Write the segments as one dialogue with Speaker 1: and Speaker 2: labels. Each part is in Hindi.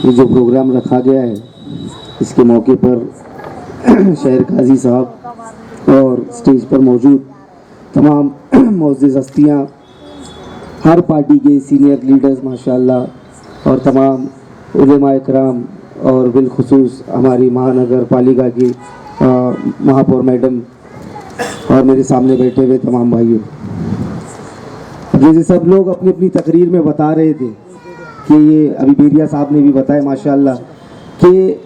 Speaker 1: ये जो प्रोग्राम रखा गया है इसके मौके पर शहर काजी साहब और स्टेज पर मौजूद तमाम मोअज़्ज़िज़ हस्तियाँ, हर पार्टी के सीनियर लीडर्स माशाअल्लाह और तमाम उलेमाए किराम और बिलखुसूस हमारी महानगर पालिका की महापौर मैडम और मेरे सामने बैठे हुए तमाम भाइयों, जैसे सब लोग अपनी अपनी तकरीर में बता रहे थे कि ये अभी बेरिया साहब ने भी बताया माशाअल्लाह कि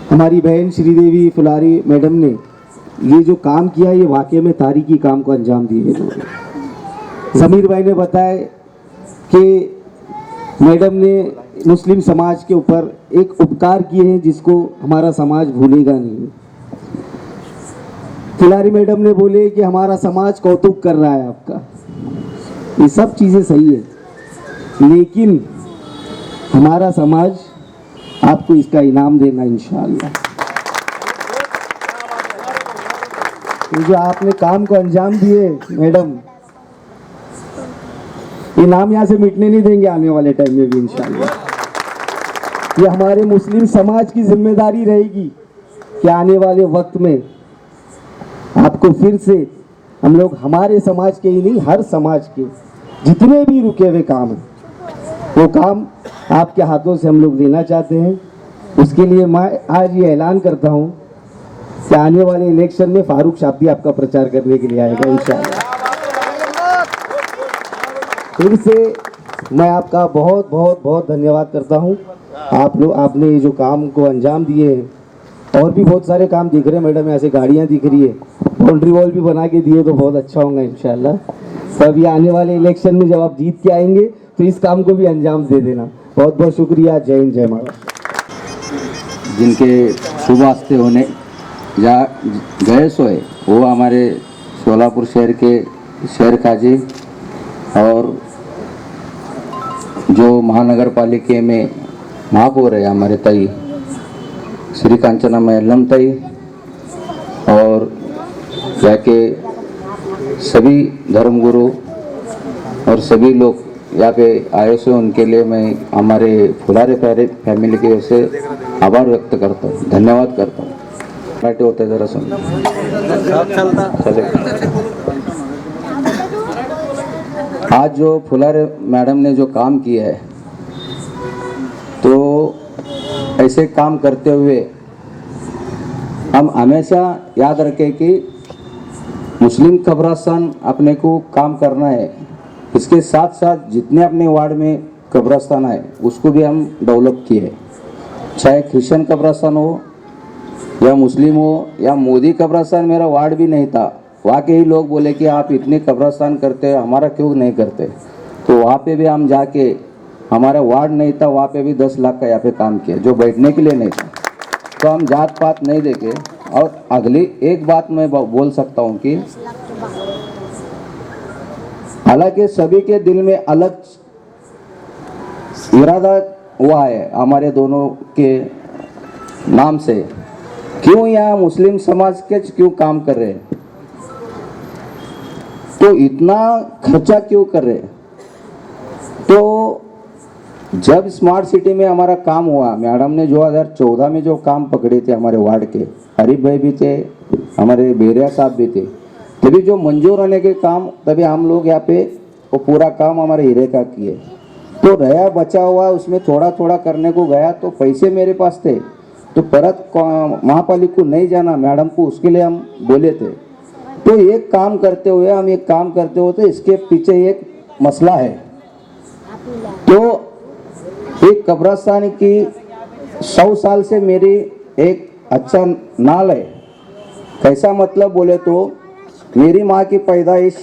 Speaker 1: हमारी बहन श्रीदेवी फुलारी मैडम ने ये जो काम किया ये वाकई में तारीखी काम को अंजाम दिए। ज़मीर भाई ने बताया कि मैडम ने मुस्लिम समाज के ऊपर एक उपकार किए हैं जिसको हमारा समाज भूलेगा नहीं। फुलारी मैडम ने बोले कि हमारा समाज कौतुक कर रहा है आपका, ये सब चीज़ें सही है, लेकिन हमारा समाज आपको इसका इनाम देगा इंशाअल्लाह। ये जो आपने काम को अंजाम दिए मैडम, ये नाम यहाँ से मिटने नहीं देंगे आने वाले टाइम में भी इंशाअल्लाह। ये हमारे मुस्लिम समाज की जिम्मेदारी रहेगी कि आने वाले वक्त में आपको फिर से हम लोग हमारे समाज के ही नहीं हर समाज के जितने भी रुके हुए काम हैं वो काम आपके हाथों से हम लोग देना चाहते हैं। उसके लिए मैं आज ये ऐलान करता हूँ कि आने वाले इलेक्शन में फारूक शाब्दी आपका प्रचार करने के लिए आएगा इंशाअल्लाह। फिर से मैं आपका बहुत बहुत बहुत धन्यवाद करता हूँ। आपने ये जो काम को अंजाम दिए हैं और भी बहुत सारे काम दिख रहे हैं मैडम, यहाँ से गाड़ियाँ दिख रही है, बाउंड्री वॉल भी बना के दिए तो बहुत अच्छा होगा इंशाअल्लाह। तब ये आने वाले इलेक्शन में जब आप जीत के आएंगे तो इस काम को भी अंजाम दे देना। बहुत बहुत शुक्रिया। जय हिंद जय महाराष्ट्र।
Speaker 2: जिनके शुभ वास्ते होने जा गए सोए वो हमारे सोलापुर शहर के शहर काजी और जो महानगर पालिका में महापौर है हमारे ताई श्री कांचना मैलम ताई और यहाँ के सभी धर्मगुरु और सभी लोग यहाँ पे आए से उनके लिए मैं हमारे फुलारे फैमिली की ओर से आभार व्यक्त करता हूँ, धन्यवाद करता हूँ। बैठे होते जरा सुन आज जो फुलारे मैडम ने जो काम किया है तो ऐसे काम करते हुए हम हमेशा याद रखें कि मुस्लिम कब्रिस्तान अपने को काम करना है, इसके साथ साथ जितने अपने वार्ड में कब्रिस्तान है उसको भी हम डेवलप किए, चाहे क्रिश्चियन कब्रिस्तान हो या मुस्लिम हो या मोदी कब्रिस्तान मेरा वार्ड भी नहीं था, वहाँ के ही लोग बोले कि आप इतने कब्रिस्तान करते हैं हमारा क्यों नहीं करते, तो वहाँ पे भी हम जाके हमारा वार्ड नहीं था वहाँ पे भी 10 लाख का यहाँ पे काम किया जो बैठने के लिए नहीं था। तो हम जात पात नहीं देखे। और अगली एक बात मैं बोल सकता हूँ कि हालांकि सभी के दिल में अलग इरादा हुआ है हमारे दोनों के नाम से, क्यों यहाँ मुस्लिम समाज के क्यों काम कर रहे हैं, तो इतना खर्चा क्यों कर रहे हैं। तो जब स्मार्ट सिटी में हमारा काम हुआ, मैडम ने 2014 में जो काम पकड़े थे हमारे वार्ड के, हरीफ भाई भी थे, हमारे बेरिया साहब भी थे, तभी जो मंजूर होने के काम तभी हम लोग यहाँ पे वो पूरा काम हमारे हीरे का किए। तो रहा बचा हुआ उसमें थोड़ा थोड़ा करने को गया तो पैसे मेरे पास थे, तो परत महापालिका को नहीं जाना मैडम को, उसके लिए हम बोले थे। तो एक काम करते हुए हम एक काम करते हुए तो इसके पीछे एक मसला है। तो एक कब्रिस्तान की 100 साल से मेरी एक अच्छा नाल है, कैसा मतलब बोले तो मेरी माँ की पैदाइश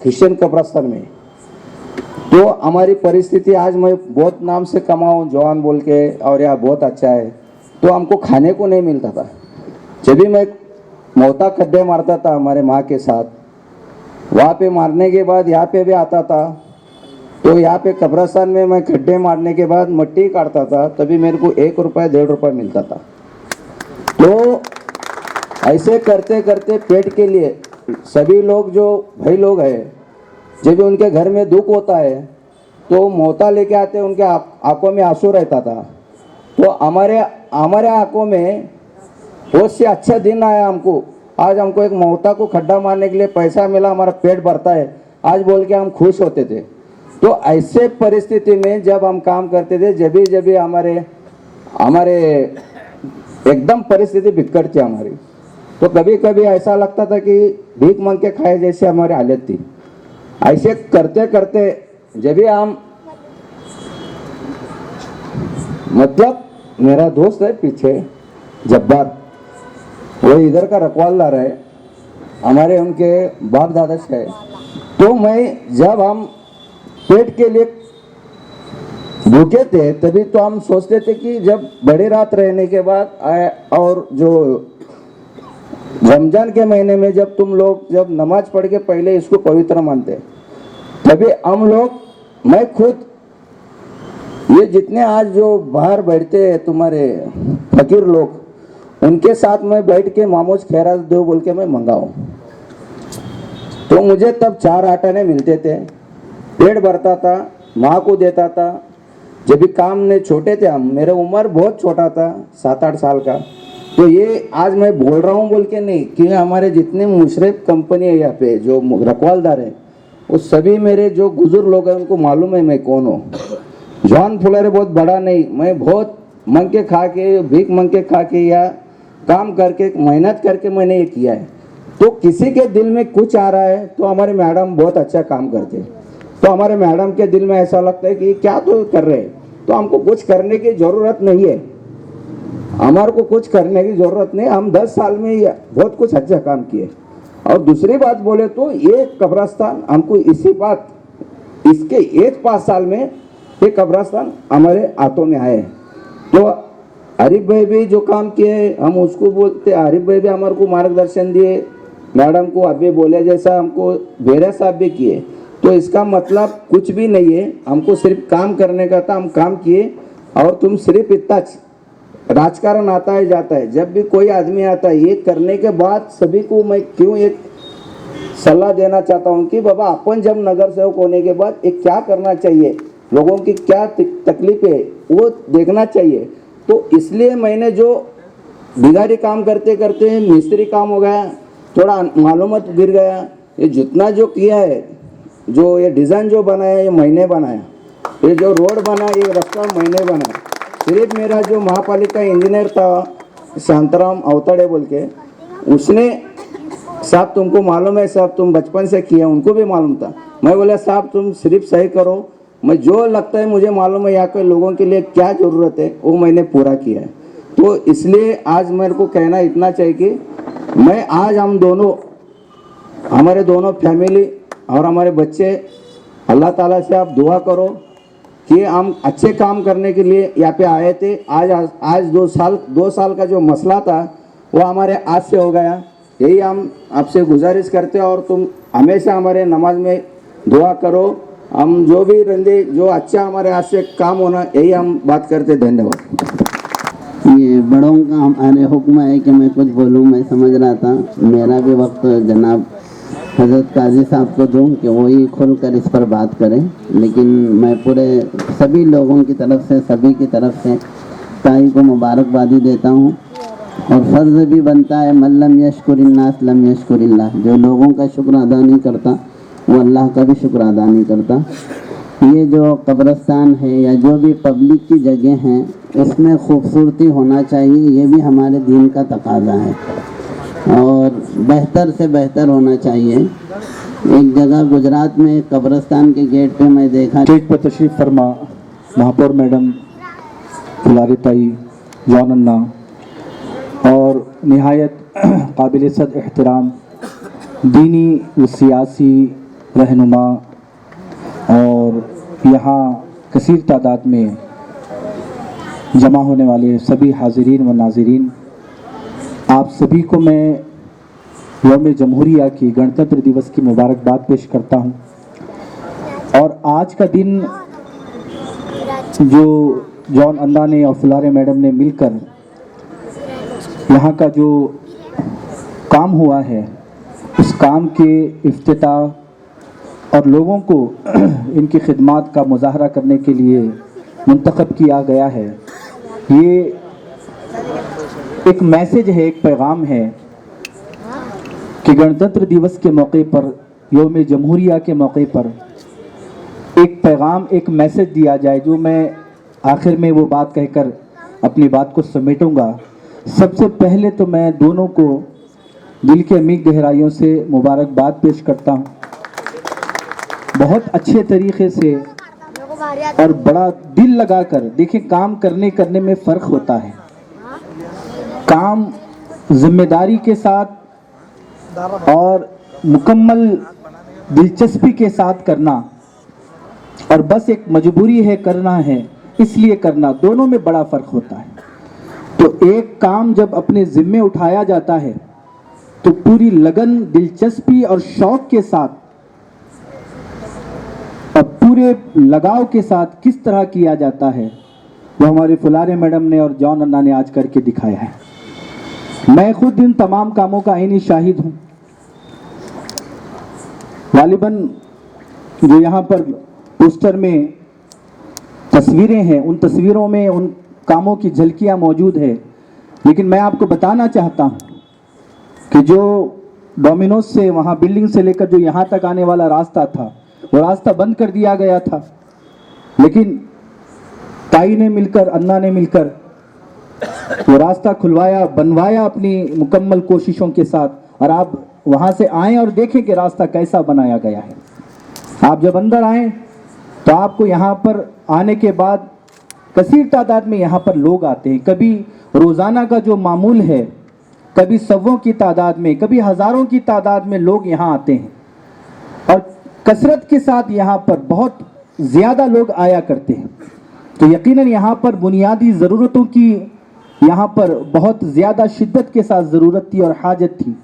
Speaker 2: क्रिश्चियन कब्रिस्तान में, तो हमारी परिस्थिति आज मैं बहुत नाम से कमाऊँ जवान बोल के और यहाँ बहुत अच्छा है, तो हमको खाने को नहीं मिलता था। जब भी मैं मोता खड्डे मारता था हमारे माँ के साथ, वहाँ पे मारने के बाद यहाँ पे भी आता था, तो यहाँ पे कब्रिस्तान में मैं खड्डे मारने के बाद मिट्टी काटता था, तभी मेरे को 1 रुपया 1.5 रुपया मिलता था। तो ऐसे करते करते पेट के लिए सभी लोग जो भाई लोग हैं, जब भी उनके घर में दुख होता है तो मोता लेके आते, उनके आंखों में आंसू रहता था। तो हमारे हमारे आंखों में बहुत से अच्छा दिन आया हमको। आज हमको एक मोता को खड्डा मारने के लिए पैसा मिला, हमारा पेट भरता है आज बोल के हम खुश होते थे। तो ऐसे परिस्थिति में जब हम काम करते थे, जब भी हमारे एकदम परिस्थिति बिगड़ती हमारी, तो कभी कभी ऐसा लगता था कि भीख मांग के खाए जैसे हमारी हालत थी। ऐसे करते करते जब भी हम, मतलब मेरा दोस्त है पीछे जब्बार, वो इधर का रखवालदार है, हमारे उनके बाप दादा से है। तो मैं जब हम पेट के लिए भूखे थे तभी तो हम सोचते थे कि जब बड़ी रात रहने के बाद आए और जो रमजान के महीने में जब तुम लोग जब नमाज पढ़ के पहले इसको पवित्र मानते, तभी हम लोग, मैं खुद, ये जितने आज जो बाहर बैठते हैं तुम्हारे फकीर लोग, उनके साथ मैं बैठ के मामोज खैरात दो बोल के मैं मंगाऊं। तो मुझे तब 4 आटाने मिलते थे, पेट भरता था, माँ को देता था। जब भी काम में छोटे थे हम, मेरा उम्र बहुत छोटा था, 7-8 साल का। तो ये आज मैं बोल रहा हूँ बोल के नहीं, कि हमारे जितने मुशरफ कंपनी है यहाँ पे जो रखवालदार है, वो सभी मेरे जो बुजुर्ग लोग हैं उनको मालूम है मैं कौन हूँ। जॉन फुलर बहुत बड़ा नहीं, मैं बहुत मंग के खा के, भीख मंग के खा के या काम करके मेहनत करके मैंने ये किया है। तो किसी के दिल में कुछ आ रहा है तो हमारे मैडम बहुत अच्छा काम करते हैं, तो हमारे मैडम के दिल में ऐसा लगता है कि क्या तो कर रहे हैं, तो हमको कुछ करने की ज़रूरत नहीं है, हमारे को कुछ करने की ज़रूरत नहीं। हम 10 साल में ही बहुत कुछ अच्छा काम किए। और दूसरी बात बोले तो ये कब्रस्तान हमको इसके 1-5 साल में ये कब्रस्तान हमारे हाथों में आए। तो आरिफ भाई भी जो काम किए हम उसको बोलते, आरिफ भाई भी हमारे को मार्गदर्शन दिए, मैडम को अभी बोले जैसा हमको बेरा साहब भी किए। तो इसका मतलब कुछ भी नहीं है, हमको सिर्फ काम करने का था, हम काम किए। और तुम सिर्फ इतना, राजकारण आता है जाता है, जब भी कोई आदमी आता है, ये करने के बाद सभी को मैं क्यों एक सलाह देना चाहता हूँ कि बाबा अपन जब नगर सेवक होने के बाद एक क्या करना चाहिए, लोगों की क्या तकलीफ है वो देखना चाहिए। तो इसलिए मैंने जो बिगाड़ी काम करते करते मिस्त्री काम हो गया, थोड़ा मालूमत गिर गया, ये जितना जो किया है, जो ये डिज़ाइन जो बनाया ये मैंने बनाया, ये जो रोड बना ये रास्ता मैंने बनाया। सिर्फ मेरा जो महापालिका इंजीनियर था शांताराम अवताड़े बोल के, उसने, साहब तुमको मालूम है साहब तुम बचपन से किए, उनको भी मालूम था। मैं बोला साहब तुम सिर्फ सही करो, मैं जो लगता है मुझे मालूम है यहाँ के लोगों के लिए क्या ज़रूरत है वो मैंने पूरा किया है। तो इसलिए आज मेरे को कहना इतना चाहिए कि मैं आज हम दोनों, हमारे दोनों फैमिली और हमारे बच्चे, अल्लाह ताला से आप दुआ करो कि हम अच्छे काम करने के लिए यहाँ पे आए थे। आज 2 साल का जो मसला था वो हमारे आज से हो गया। यही हम आपसे गुजारिश करते हैं और तुम हमेशा हमारे नमाज में दुआ करो, हम जो भी रंदे जो अच्छा हमारे हाथ से काम होना, यही हम बात करते। धन्यवाद।
Speaker 3: ये बड़ों का हमारे हुक्म है कि मैं कुछ बोलूं, मैं समझ रहा था मेरा भी वक्त जनाब हज़रत काजी साहब को दूं कि वही खुलकर इस पर बात करें, लेकिन मैं पूरे सभी लोगों की तरफ से, सभी की तरफ से ताई को मुबारकबादी देता हूं। और फ़र्ज़ भी बनता है मल्लम यशकुरिन्नास लम यशकुरिल्लाह, जो लोगों का शुक्र अदा नहीं करता वो अल्लाह का भी शुक्र अदा नहीं करता। ये जो कब्रिस्तान है या जो भी पब्लिक की जगह हैं इसमें खूबसूरती होना चाहिए, ये भी हमारे दीन का तकाज़ा है और बेहतर से बेहतर होना चाहिए। एक जगह गुजरात में कब्रिस्तान के गेट पे मैं देखा,
Speaker 4: स्टेज पर तशरीफ़ फरमा महापौर मैडम, फुलारी ताई, जॉन अन्ना और निहायत काबिल सद एहतराम दीनी व सियासी रहनुमा और यहाँ कसीर तादाद में जमा होने वाले सभी हाज़रीन व नाज़रीन, आप सभी को मैं यौम जमहूरिया की, गणतंत्र दिवस की मुबारकबाद पेश करता हूँ। और आज का दिन जो जॉन अन्ना ने और फुलारे मैडम ने मिलकर यहाँ का जो काम हुआ है उस काम के इफ्तिताह और लोगों को इनकी खिदमात का मुजाहरा करने के लिए मुंतखब किया गया है। ये एक मैसेज है, एक पैगाम है कि गणतंत्र दिवस के मौके पर, यौम जमहूरिया के मौके पर एक पैगाम, एक मैसेज दिया जाए, जो मैं आखिर में वो बात कहकर अपनी बात को समेटूंगा। सबसे पहले तो मैं दोनों को दिल के अमीर गहराइयों से मुबारकबाद पेश करता हूँ। बहुत अच्छे तरीके से और बड़ा दिल लगाकर, देखिए काम करने में फ़र्क होता है। काम जिम्मेदारी के साथ और मुकम्मल दिलचस्पी के साथ करना और बस एक मजबूरी है, करना है इसलिए करना, दोनों में बड़ा फ़र्क होता है। तो एक काम जब अपने ज़िम्मे उठाया जाता है तो पूरी लगन, दिलचस्पी और शौक़ के साथ और पूरे लगाव के साथ किस तरह किया जाता है, वो हमारे फुलारे मैडम ने और जॉन अन्ना ने आज करके दिखाया है। मैं खुद इन तमाम कामों का ऐनी शाहिद हूँ। गालिबन जो यहाँ पर पोस्टर में तस्वीरें हैं, उन तस्वीरों में उन कामों की झलकियाँ मौजूद है, लेकिन मैं आपको बताना चाहता हूँ कि जो डोमिनोज से, वहाँ बिल्डिंग से लेकर जो यहाँ तक आने वाला रास्ता था, वो रास्ता बंद कर दिया गया था, लेकिन ताई ने मिलकर, अन्ना ने मिलकर वो रास्ता खुलवाया, बनवाया अपनी मुकम्मल कोशिशों के साथ। और आप वहाँ से आएँ और देखें कि रास्ता कैसा बनाया गया है। आप जब अंदर आएँ तो आपको यहाँ पर आने के बाद कसीर तादाद में यहाँ पर लोग आते हैं। कभी रोज़ाना का जो मामूल है, कभी सौों की तादाद में, कभी हज़ारों की तादाद में लोग यहाँ आते हैं और कसरत के साथ यहाँ पर बहुत ज़्यादा लोग आया करते हैं। तो यकीनन यहाँ पर बुनियादी ज़रूरतों की यहाँ पर बहुत ज़्यादा शिद्दत के साथ ज़रूरत थी और हाजत थी।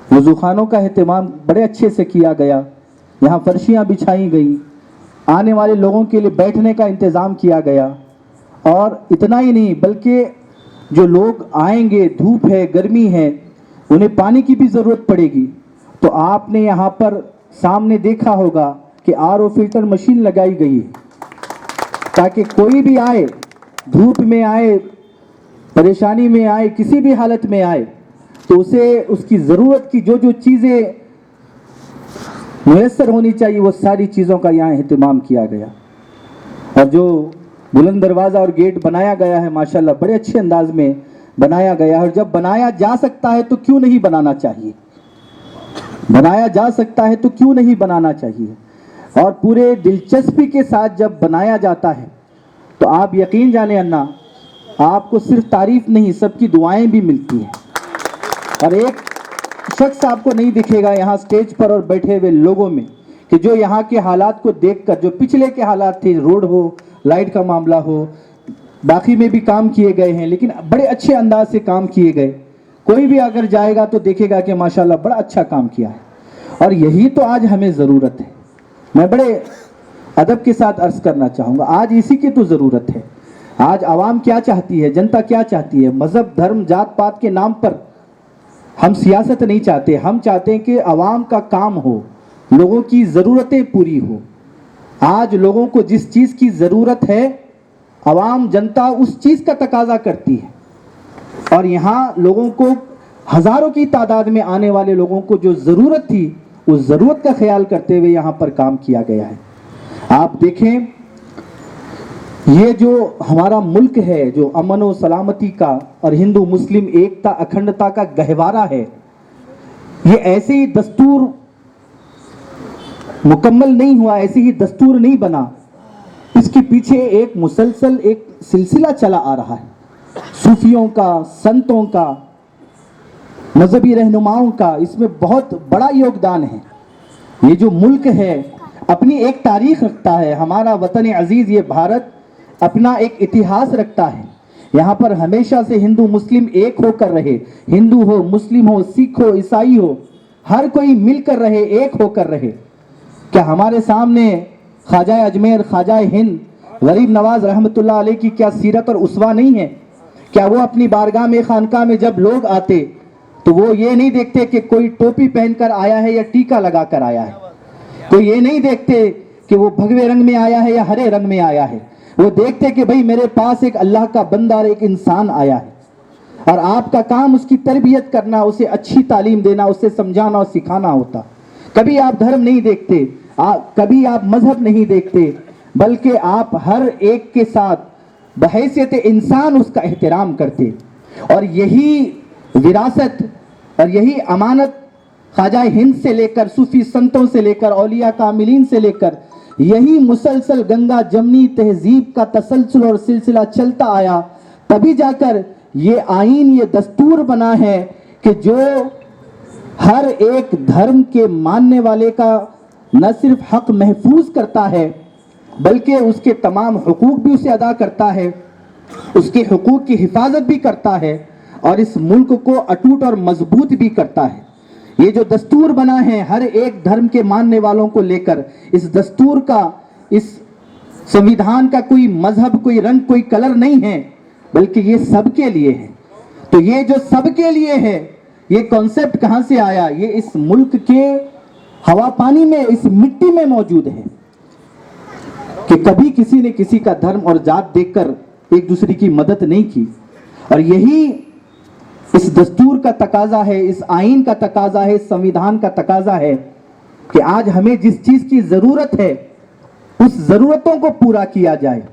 Speaker 4: वज़ूखानों का एहतमाम बड़े अच्छे से किया गया, यहाँ फर्शियाँ बिछाई गई, आने वाले लोगों के लिए बैठने का इंतज़ाम किया गया। और इतना ही नहीं, बल्कि जो लोग आएंगे, धूप है, गर्मी है, उन्हें पानी की भी ज़रूरत पड़ेगी। तो आपने यहाँ पर सामने देखा होगा कि आरओ फिल्टर मशीन लगाई गई है, ताकि कोई भी आए, धूप में आए, परेशानी में आए, किसी भी हालत में आए, तो उसे उसकी ज़रूरत की जो जो चीज़ें मुयस्सर होनी चाहिए, वो सारी चीज़ों का यहाँ अहतमाम किया गया। और जो बुलंद दरवाज़ा और गेट बनाया गया है, माशाल्लाह बड़े अच्छे अंदाज में बनाया गया है। और जब बनाया जा सकता है तो क्यों नहीं बनाना चाहिए, बनाया जा सकता है तो क्यों नहीं बनाना चाहिए। और पूरे दिलचस्पी के साथ जब बनाया जाता है तो आप यकीन जाने अन्ना, आपको सिर्फ तारीफ़ नहीं, सबकी दुआएं भी मिलती हैं। और एक शख्स आपको नहीं दिखेगा यहाँ स्टेज पर और बैठे हुए लोगों में कि जो यहाँ के हालात को देखकर, जो पिछले के हालात थे, रोड हो, लाइट का मामला हो, बाकी में भी काम किए गए हैं, लेकिन बड़े अच्छे अंदाज से काम किए गए। कोई भी अगर जाएगा तो देखेगा कि माशाल्लाह बड़ा अच्छा काम किया है। और यही तो आज हमें ज़रूरत है। मैं बड़े अदब के साथ अर्ज़ करना चाहूँगा, आज इसी की तो ज़रूरत है। आज आवाम क्या चाहती है, जनता क्या चाहती है। मज़हब, धर्म, जात पात के नाम पर हम सियासत नहीं चाहते। हम चाहते हैं कि आवाम का काम हो, लोगों की ज़रूरतें पूरी हो। आज लोगों को जिस चीज़ की ज़रूरत है, आवाम, जनता उस चीज़ का तकाजा करती है। और यहाँ लोगों को, हज़ारों की तादाद में आने वाले लोगों को जो ज़रूरत थी, उस ज़रूरत का ख्याल करते हुए यहाँ पर काम किया गया है। आप देखें, ये जो हमारा मुल्क है, जो अमन और सलामती का और हिंदू मुस्लिम एकता, अखंडता का गहवारा है, ये ऐसे ही दस्तूर मुकम्मल नहीं हुआ, ऐसे ही दस्तूर नहीं बना। इसके पीछे एक मुसलसल एक सिलसिला चला आ रहा है, सूफियों का, संतों का, मजहबी रहनुमाओं का। इसमें बहुत बड़ा योगदान है। ये जो मुल्क है अपनी एक तारीख रखता है। हमारा वतन अजीज़ ये भारत अपना एक इतिहास रखता है। यहाँ पर हमेशा से हिंदू मुस्लिम एक होकर रहे, हिंदू हो, मुस्लिम हो, सिख हो, ईसाई हो, हर कोई मिलकर रहे, एक होकर रहे। क्या हमारे सामने ख्वाजा अजमेर, ख्वाजा हिंद, गरीब नवाज रहमतुल्लाह अलैह की क्या सीरत और उस्वा नहीं है? क्या वो अपनी बारगाह में, खानकाह में जब लोग आते तो वो ये नहीं देखते कि कोई टोपी पहनकर आया है या टीका लगाकर आया है, तो ये नहीं देखते कि वो भगवे रंग में आया है या हरे रंग में आया है। वो देखते कि भाई मेरे पास एक अल्लाह का बंदा और एक इंसान आया है, और आपका काम उसकी तरबियत करना, उसे अच्छी तालीम देना, उसे समझाना और सिखाना होता। कभी आप धर्म नहीं देखते, कभी आप मजहब नहीं देखते, बल्कि आप हर एक के साथ बहैसियत इंसान उसका एहतराम करते। और यही विरासत और यही अमानत ख्वाजा हिंद से लेकर सूफी संतों से लेकर औलिया कामिलीन से लेकर यही मुसलसल गंगा जमनी तहजीब का तसलसल और सिलसिला चलता आया। तभी जाकर ये आईन, ये दस्तूर बना है कि जो हर एक धर्म के मानने वाले का न सिर्फ हक महफूज करता है, बल्कि उसके तमाम हुकूक भी उसे अदा करता है, उसके हुकूक की हिफाजत भी करता है और इस मुल्क को अटूट और मजबूत भी करता है। ये जो दस्तूर बना है हर एक धर्म के मानने वालों को लेकर, इस दस्तूर का, इस संविधान का कोई मजहब, कोई रंग, कोई कलर नहीं है, बल्कि ये सबके लिए है। तो ये जो सबके लिए है, ये कॉन्सेप्ट कहां से आया? ये इस मुल्क के हवा पानी में, इस मिट्टी में मौजूद है कि कभी किसी ने किसी का धर्म और जात देखकर एक दूसरे की मदद नहीं की। और यही इस दस्तूर का तकाजा है, इस आईन का तकाजा है, इस संविधान का तकाजा है कि आज हमें जिस चीज की जरूरत है उस जरूरतों को पूरा किया जाए।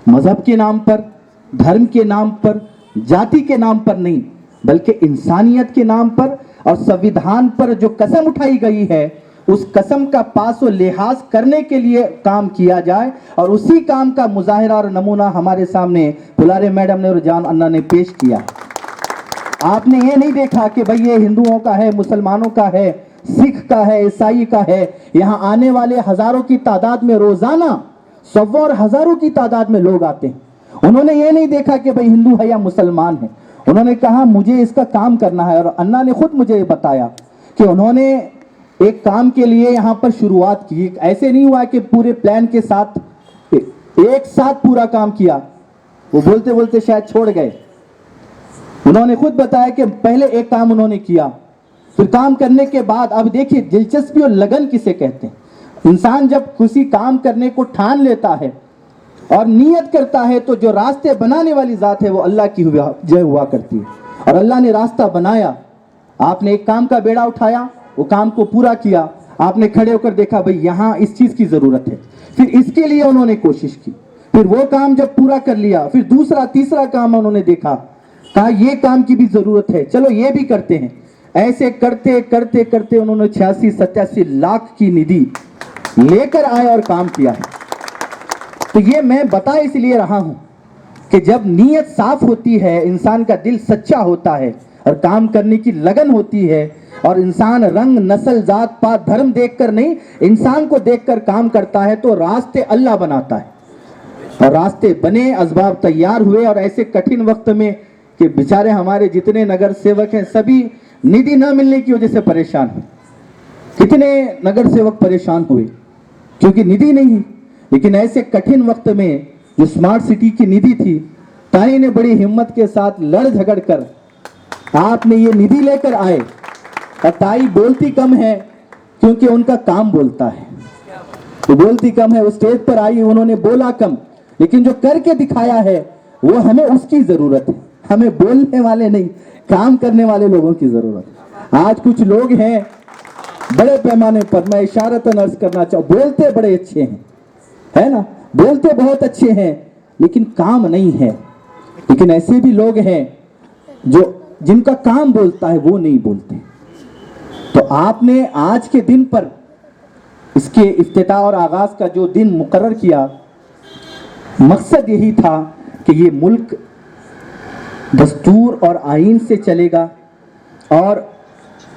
Speaker 4: मजहब के नाम पर, धर्म के नाम पर, जाति के नाम पर नहीं, बल्कि इंसानियत के नाम पर और संविधान पर जो कसम उठाई गई है उस कसम का पास व लिहाज करने के लिए काम किया जाए। और उसी काम का मुजाहिरा और नमूना हमारे सामने फुलारे मैडम ने और जान अन्ना ने पेश किया। आपने ये नहीं देखा कि भाई ये हिंदुओं का है, मुसलमानों का है, सिख का है, ईसाई का है। यहाँ आने वाले हजारों की तादाद में रोजाना सौ और हजारों की तादाद में लोग आते हैं। उन्होंने ये नहीं देखा कि भाई हिंदू है या मुसलमान है, उन्होंने कहा मुझे इसका काम करना है। और अन्ना ने खुद मुझे बताया कि उन्होंने एक काम के लिए यहाँ पर शुरुआत की। ऐसे नहीं हुआ कि पूरे प्लान के साथ एक साथ पूरा काम किया, वो बोलते बोलते शायद छोड़ गए। उन्होंने खुद बताया कि पहले एक काम उन्होंने किया, फिर काम करने के बाद, अब देखिए दिलचस्पी और लगन किसे कहते हैं। इंसान जब किसी काम करने को ठान लेता है और नियत करता है तो जो रास्ते बनाने वाली जात है वो अल्लाह की जय हुआ करती है। और अल्लाह ने रास्ता बनाया। आपने एक काम का बेड़ा उठाया, वो काम को पूरा किया, आपने खड़े होकर देखा भाई यहाँ इस चीज की जरूरत है, फिर इसके लिए उन्होंने कोशिश की, फिर वो काम जब पूरा कर लिया, फिर दूसरा तीसरा काम उन्होंने देखा, कहा ये काम की भी जरूरत है, चलो ये भी करते हैं। ऐसे करते करते करते उन्होंने 86-87 लाख की निधि लेकर आए और काम किया है। तो ये मैं बता इसलिए रहा हूं कि जब नीयत साफ होती है, इंसान का दिल सच्चा होता है और काम करने की लगन होती है, और इंसान रंग, नस्ल, जात पात, धर्म देखकर नहीं, इंसान को देखकर काम करता है, तो रास्ते अल्लाह बनाता है। और रास्ते बने, असबाब तैयार हुए। और ऐसे कठिन वक्त में कि बेचारे हमारे जितने नगर सेवक हैं सभी निधि न मिलने की वजह से परेशान हैं। कितने नगर सेवक परेशान हुए क्योंकि निधि नहीं। लेकिन ऐसे कठिन वक्त में जो स्मार्ट सिटी की निधि थी, ताई ने बड़ी हिम्मत के साथ लड़ झगड़ कर आपने ये निधि लेकर आए। और ताई बोलती कम है क्योंकि उनका काम बोलता है, वो बोलती कम है। वो स्टेज पर आई, उन्होंने बोला कम, लेकिन जो करके दिखाया है वो हमें उसकी जरूरत है। हमें बोलने वाले नहीं, काम करने वाले लोगों की जरूरत है। आज कुछ लोग हैं बड़े पैमाने पर, मैं इशारतन अर्ज करना चाहूँ, बोलते बड़े अच्छे हैं, है ना, बोलते बहुत अच्छे हैं, लेकिन काम नहीं है। लेकिन ऐसे भी लोग हैं जो जिनका काम बोलता है वो नहीं बोलते। तो आपने आज के दिन पर इसके इफ्तिताह और आगाज का जो दिन मुकर्रर किया, मकसद यही था कि ये मुल्क दस्तूर और आईन से चलेगा और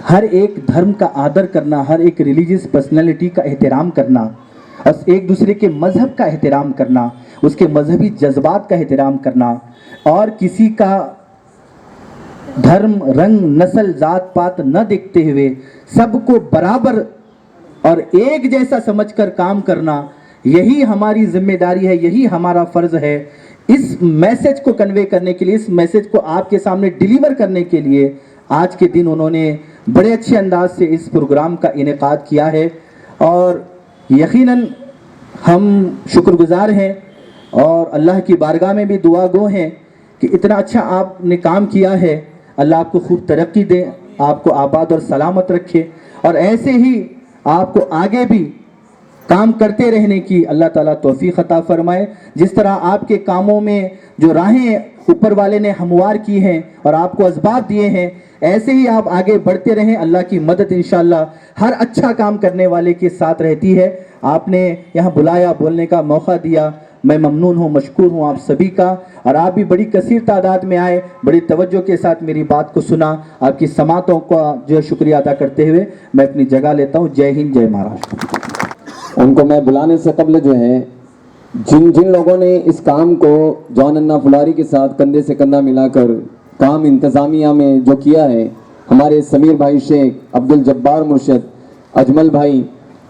Speaker 4: हर एक धर्म का आदर करना, हर एक रिलीजियस पर्सनैलिटी का एहतराम करना और एक दूसरे के मजहब का एहतराम करना, उसके मजहबी जज्बात का एहतराम करना, और किसी का धर्म, रंग, नस्ल, जात पात न देखते हुए सबको बराबर और एक जैसा समझकर काम करना, यही हमारी जिम्मेदारी है, यही हमारा फर्ज है। इस मैसेज को कन्वे करने के लिए, इस मैसेज को आपके सामने डिलीवर करने के लिए आज के दिन उन्होंने बड़े अच्छे अंदाज से इस प्रोग्राम का इनेकाद किया है और यकीनन हम शुक्रगुजार हैं और अल्लाह की बारगाह में भी दुआ गो हैं कि इतना अच्छा आपने काम किया है। अल्लाह आपको खूब तरक्की दे, आपको आबाद और सलामत रखे और ऐसे ही आपको आगे भी काम करते रहने की अल्लाह ताला तौफीक अता फरमाए। जिस तरह आपके कामों में जो राहें ऊपर वाले ने हमवार की हैं और आपको असबाब दिए हैं, ऐसे ही आप आगे बढ़ते रहें। अल्लाह की मदद इंशाअल्लाह हर अच्छा काम करने वाले के साथ रहती है। आपने यहाँ बुलाया, बोलने का मौका दिया, मैं ममनून हूँ, मशकूर हूँ आप सभी का। और आप भी बड़ी कसीर तादाद में आए, बड़ी तवज्जो के साथ मेरी बात को सुना। आपकी समातों का जो है शुक्रिया अदा करते हुए मैं अपनी जगह लेता हूँ। जय हिंद, जय महाराष्ट्र।
Speaker 2: उनको मैं बुलाने से कबल जो है जिन जिन लोगों ने इस काम को जॉन अन्ना फुलारी के साथ कंधे से कंधा मिलाकर काम इंतज़ामिया में जो किया है, हमारे समीर भाई शेख, अब्दुल जब्बार मुर्शद, अजमल भाई,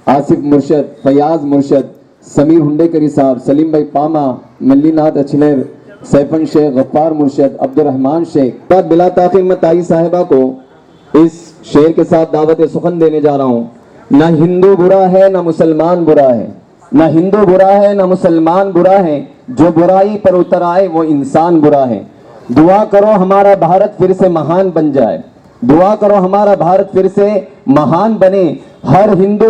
Speaker 2: आसिफ मुर्शद, फयाज मुर्शद, समीर हुंडेकरी साहब, सलीम भाई पामा, मल्लीनाथ अचलेर, सैफन शेख, गफ्फार मुर्शद, अब्दुलरहमान शेख। बाद बिला ताखिर मैं ताई साहिबा को इस शेर के साथ दावत सुखन देने जा रहा हूँ। ना हिंदू बुरा है, ना मुसलमान बुरा है, ना हिंदू बुरा है, ना मुसलमान बुरा है, जो बुराई पर उतर आए वो इंसान बुरा है। दुआ करो हमारा भारत फिर से महान बन जाए, दुआ करो हमारा भारत फिर से महान बने, हर हिंदू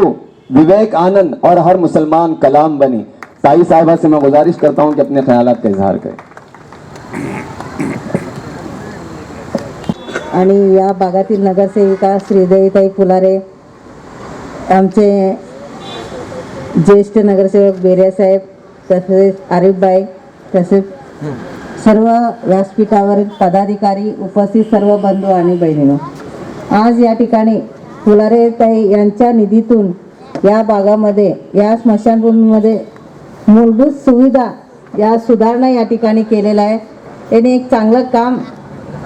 Speaker 2: विवेक आनंद और हर मुसलमान कलाम बने। ताई साहिबा से मैं गुजारिश करता हूं कि अपने ख्यालात का इजहार करें।
Speaker 5: आणि या भागातील नगरसेविका श्रीदेवीताई फुलारे, आमचे ज्येष्ठ नगरसेवक बेरिया साहेब, तसेच आरिफबाई, तसेच सर्व व्यासपीठावरील पदाधिकारी, उपस्थित सर्व बंधू आणि बहिणींनो, आज या ठिकाणी फुलारे ताई यांच्या निधीतून या भागामध्ये, या स्मशानभूमीमध्ये मूलभूत सुविधा या सुधारणा या ठिकाणी केलेला आहे। त्यांनी एक चांगलं काम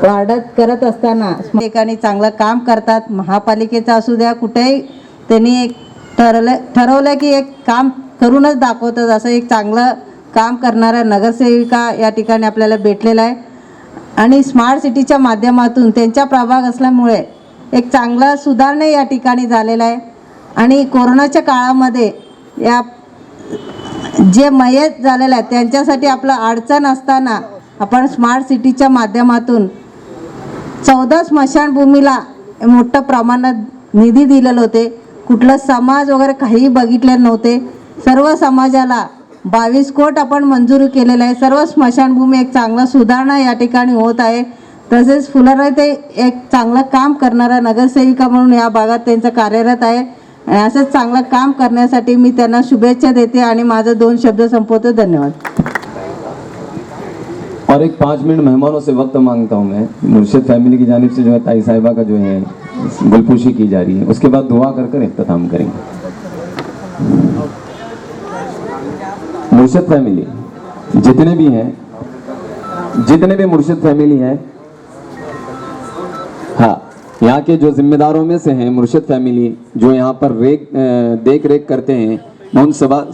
Speaker 5: वार्डात करत असताना ठिकाणी चांगलं काम करतात। महापालिकेचं असू द्या, कुठेही त्यांनी एक ठरवलं की एक काम करूनच दाखवतात, असं एक चांगलं काम करणारा नगरसेविका या ठिकाणी आपल्याला भेटलेला आहे। आणि स्मार्ट सिटीच्या माध्यमातून त्यांचा प्रभाग असल्यामुळे एक चांगला सुधारणा या ठिकाणी झालेला आहे। आणि कोरोनाच्या काळामध्ये या जे मयत झालेले आहेत त्यांच्यासाठी आपलं अडचण असताना आपण स्मार्ट सिटीच्या माध्यमातून 14 स्मशानभूमीला मोठ्या प्रमाणात निधी दिलेले होते। कुठलं समाज वगैरे काही बघितले नव्हते, सर्व समाजाला 22 कोट आपण मंजूर केलेलं आहे। सर्व स्मशानभूमी एक चांगला सुधारणा या ठिकाणी होत आहे। तसेच फुलारे ते एक चांगलं काम करणारा नगरसेविका म्हणून या भागात त्यांचं कार्यरत आहे। आणि असंच चांगलं काम करण्यासाठी मी त्यांना शुभेच्छा देते आणि माझे 2 शब्द संपवतो। धन्यवाद।
Speaker 2: और एक 5 मिनट मेहमानों से वक्त मांगता हूँ मैं। मुर्शिद फैमिली की जानिब से जो है ताई साहिबा का जो है गुलपुशी की जा रही है, उसके बाद दुआ कर कर इख्तिताम करेंगे। मुर्शिद फैमिली जितने भी हैं, जितने भी मुर्शिद फैमिली हैं, हाँ, यहाँ के जो जिम्मेदारों में से हैं मुर्शिद फैमिली जो यहाँ पर देख रेख करते हैं, मैं उन सब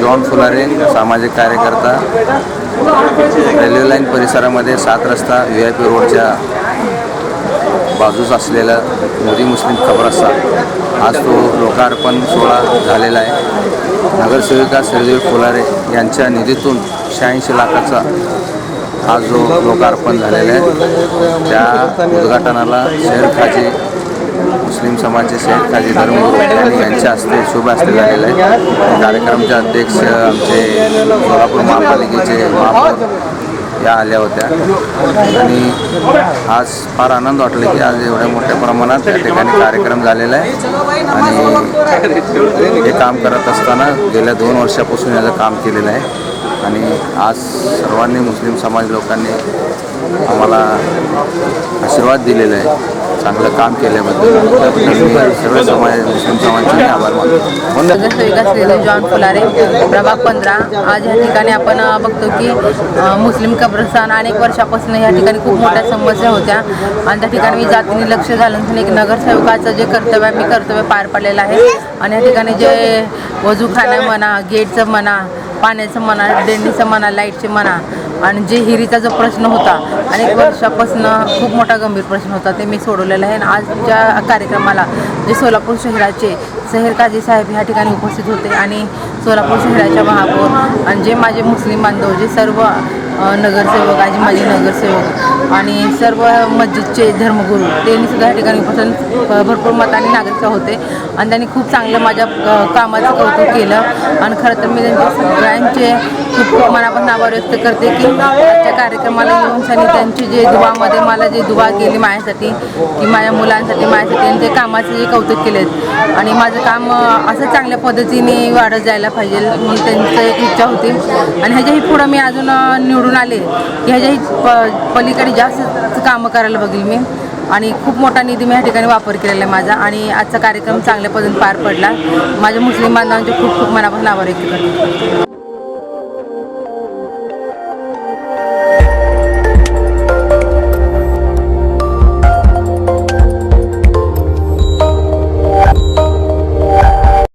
Speaker 2: जॉन फुलारे सामाजिक कार्यकर्ता रेल्वे लाईन परिसरामध्ये 7 रस्ता VIP रोडच्या बाजूस असलेला मोदी मुस्लिम खबरस्था आज तो लोकार्पण सोहळा झालेला आहे. नगरसेविका श्रीदेवी फुलारे यांच्या निधीतून 86 लाखाचा आज जो लोकार्पण झालेला आहे त्या उद्घाटनाला शहर खाजी मुस्लिम समाजचे शहर खाजी धर्मगुरू यांच्या हस्ते शुभ हस्ते झालेलं आहे. कार्यक्रमाचे अध्यक्ष आमचे सोलापूर महापालिकेचे महापौर या आल्या होत्या आणि आज फार आनंद वाटला की आज एवढ्या मोठ्या प्रमाणात त्या ठिकाणी कार्यक्रम झालेला आहे आणि हे काम करत असताना गेल्या 2 वर्षापासून याचं काम केलेलं आहे आणि आज सर्वांनी मुस्लिम समाज लोकांनी आम्हाला आशीर्वाद दिलेला आहे चांगलं काम केल्याबद्दल सर्व समाज मुस्लिम समाजाचे आभार मानतो.
Speaker 6: नगरसेविका श्रीदेवी जॉन फुलारे प्रभाग 15. आज या ठिकाणी आपण बघतो की मुस्लिम कब्रस्तान अनेक वर्षापासून या ठिकाणी खूप मोठ्या समस्या होत्या आणि त्या ठिकाणी मी जातीने लक्ष घालून एक नगरसेवकाचं जे कर्तव्य मी कर्तव्य पार पाडलेलं आहे आणि या ठिकाणी जे वजूखाना म्हणा गेटचं म्हणा पाण्याचं म्हणा देणीचं म्हणा लाईटचे म्हणा आणि जे हिरीचा जो प्रश्न होता अनेक वर्षापासून खूप मोठा गंभीर प्रश्न होता ते मी सोडवलेला आहे आणि आजच्या कार्यक्रमाला जे सोलापूर शहराचे शहर काझी साहेब ह्या ठिकाणी उपस्थित होते आणि सोलापूर शहराच्या महापौर आणि जे माझे मुस्लिम बांधव जे सर्व नगरसेवक आजी माझे नगरसेवक आणि सर्व मस्जिदचे धर्मगुरू त्यांनी सुद्धा या ठिकाणी उपस्थित भरपूर मताने नागरिक होते आणि त्यांनी खूप चांगलं माझ्या कामाचं कौतुक केलं आणि खरं तर मी त्यांच्या सगळ्यांचे खूप मनापासून आभार व्यक्त करते की आजच्या कार्यक्रमाला येऊन त्यांनी त्यांची जे दुवामध्ये मला जे दुवा केली माझ्यासाठी की माझ्या मुलांसाठी माझ्यासाठी आणि ते कामाचे जे कौतुक केलेत आणि माझं काम असं चांगल्या पद्धतीने वाढत जायला पाहिजे म्हणून त्यांचं एक इच्छा होती आणि ह्याच्याही पुढं मी अजून निवडून आले की ह्याच्याही पलीकडे जास्त कामं करायला बघेल मी आणि खूप मोठा निधी मी या ठिकाणी वापर केलेला आहे माझा आणि आजचा कार्यक्रम चांगल्या पद्धतीने पार पडला. माझ्या मुस्लिम बांधवांचे खूप खूप मनापासून आभार व्यक्त करते.